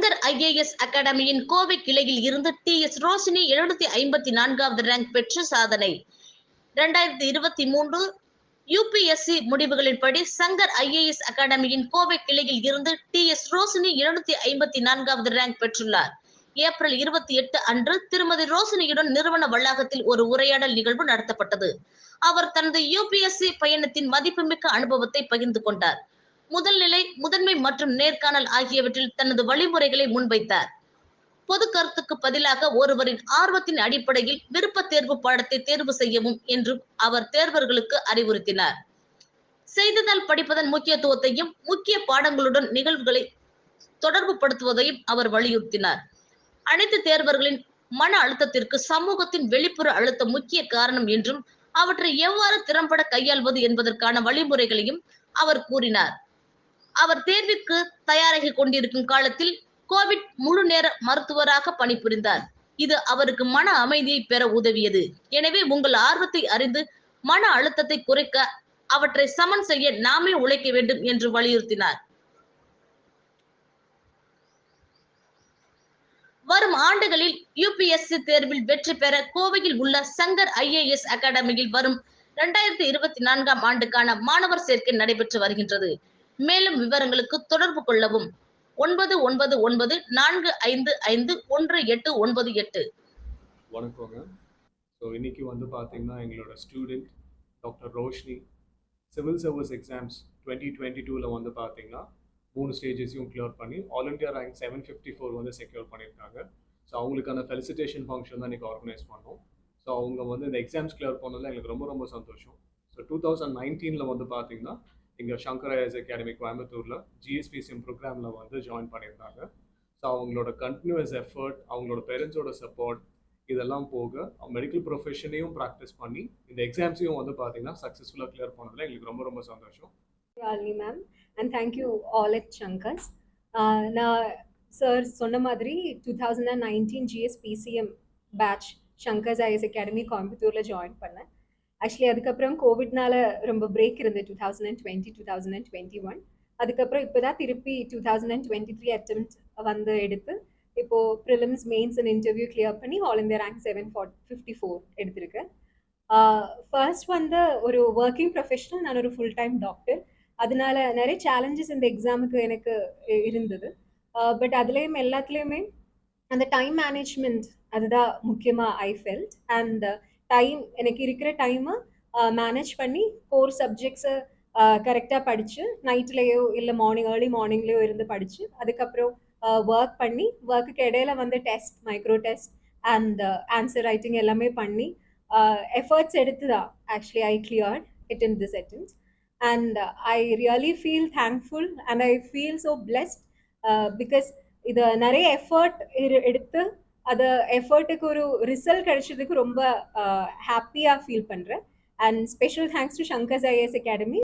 Shankar IAS அகாடமியின் Kovai கிளையில் இருந்து TS Roshini 754வது rank பெற்று சாதனை. 2023 UPSC முடிவுகளின்படி சங்கர் ஐஏஎஸ் அகாடமியின் கோவை கிளையில் இருந்து TS ரோஷினி 754வது ரேங்க் பெற்றுள்ளார். ஏப்ரல் 28 அன்று திருமதி ரோஷினியுடன் நிறுவன வளாகத்தில் ஒரு உரையாடல் நிகழ்வு நடத்தப்பட்டது. அவர் தனது UPSC பயணத்தின் மதிப்புமிக்க அனுபவத்தை பகிர்ந்து கொண்டார். முதல்நிலை, முதன்மை மற்றும் நேர்காணல் ஆகியவற்றில் தனது வழிமுறைகளை முன்வைத்தார். பொது கருத்துக்கு பதிலாக ஒருவரின் ஆர்வத்தின் அடிப்படையில் விருப்ப தேர்வு பாடத்தை தேர்வு செய்யவும் என்றும் அவர் தேர்வர்களுக்கு அறிவுறுத்தினார். செய்தித்தாள் படிப்பதன் முக்கியத்துவத்தையும் முக்கிய பாடங்களுடன் நிகழ்வுகளை தொடர்பு படுத்துவதையும் அவர் வலியுறுத்தினார். அனைத்து தேர்வர்களின் மன அழுத்தத்திற்கு சமூகத்தின் வெளிப்புற அழுத்தம் முக்கிய காரணம் என்றும் அவற்றை எவ்வாறு திறம்பட கையாள்வது என்பதற்கான வழிமுறைகளையும் அவர் கூறினார். அவர் தேர்விற்கு தயாராகி கொண்டிருக்கும் காலத்தில் கோவிட் முழு நேர மருத்துவராக பணிபுரிந்தார். இது அவருக்கு மன அமைதியை பெற உதவியது. எனவே உங்கள் ஆர்வத்தை அறிந்து மன அழுத்தத்தை குறைக்க அவற்றை சமன் செய்ய நாமே உழைக்க வேண்டும் என்று வலியுறுத்தினார். வரும் ஆண்டுகளில் UPSC தேர்வில் வெற்றி பெற கோவையில் உள்ள சங்கர் IAS அகாடமியில் வரும் 2024ஆம் ஆண்டுக்கான மாணவர் சேர்க்கை நடைபெற்று வருகின்றது. மேலும் விவரங்களுக்கு தொடர்பு கொள்ளவும் 9994551898. வணக்கங்க. இன்னைக்கு பார்த்தீங்கன்னா எங்களோட student doctor Roshini civil service exams 2022 பார்த்தீங்கன்னா 3 ஸ்டேஜஸையும் கிளியர் பண்ணி ஆல் இண்டியா ரேங்க் 754 செக்யூர் பண்ணியிருக்காங்க. ஸோ அவங்களுக்கான ஃபெலிசிட்டேஷன் ஃபங்க்ஷன் தான் இன்றைக்கி ஆர்கனைஸ் பண்ணோம். ஸோ அவங்க இந்த எக்ஸாம்ஸ் கிளியர் பண்ணதில் எங்களுக்கு ரொம்ப ரொம்ப சந்தோஷம். ஸோ 2019 பார்த்தீங்கன்னா இங்கே சங்கர் ஐஏஎஸ் அகாடமி கோயம்புத்தூரில் GSPCM ப்ரோக்ராமில் ஜாயின் பண்ணியிருந்தாங்க. ஸோ அவங்களோட கண்டினியூஸ் எஃபர்ட், அவங்களோட பேரண்ட்ஸோட சப்போர்ட் இதெல்லாம் போக மெடிக்கல் ப்ரொஃபஷனையும் ப்ராக்டிஸ் பண்ணி இந்த எக்ஸாம்ஸையும் பார்த்தீங்கன்னா சக்ஸஸ்ஃபுல்லாக கிளியர் பண்ணதில் எங்களுக்கு ரொம்ப ரொம்ப சந்தோஷம். Alni ma'am, and thank you all at Shankars. நான் சார் சொன்ன மாதிரி 2019 GSPCM batch Shankar's IAS academy கோயம்புத்தூரில் ஜாயின் பண்ணேன். ஆக்சுவலி அதுக்கப்புறம் கோவிட்னால ரொம்ப பிரேக் இருந்து 2020, 2021. அதுக்கப்புறம் இப்போ தான் திருப்பி 2023 அட்டெம்ப்ட் எடுத்து இப்போது prelims, mains and interview clear பண்ணி ஆல் இந்தியா ரேங்க் 754 எடுத்திருக்கேன். ஃபர்ஸ்ட் ஒரு ஒர்க்கிங் ப்ரொஃபஷனல், நான் ஒரு ஃபுல் டைம் டாக்டர். அதனால நிறைய சேலஞ்சஸ் இந்த எக்ஸாமுக்கு எனக்கு இருந்தது. பட் அதுலேயும் எல்லாத்துலேயுமே அந்த டைம் மேனேஜ்மெண்ட் அதுதான் முக்கியமாக ஐ ஃபெல்ட். அண்ட் டைம், எனக்கு இருக்கிற டைமை மேனேஜ் பண்ணி 4 சப்ஜெக்ட்ஸை கரெக்டாக படித்து நைட்லேயோ இல்லை ஏர்லி மார்னிங்லேயோ இருந்து படித்து அதுக்கப்புறம் ஒர்க் பண்ணி ஒர்க்குக்கு இடையில test, micro test and answer writing எல்லாமே பண்ணி efforts எடுத்துதான் actually I cleared it in this attempt, and I really feel thankful and I feel so blessed because இது நிறைய எஃபர்ட் எடுத்து அது எஃபர்ட்டுக்கு ஒரு ரிசல்ட் கிடைச்சதுக்கு ரொம்ப ஹாப்பியாக ஃபீல் பண்ணுறேன். And special thanks to Shankar's IAS academy.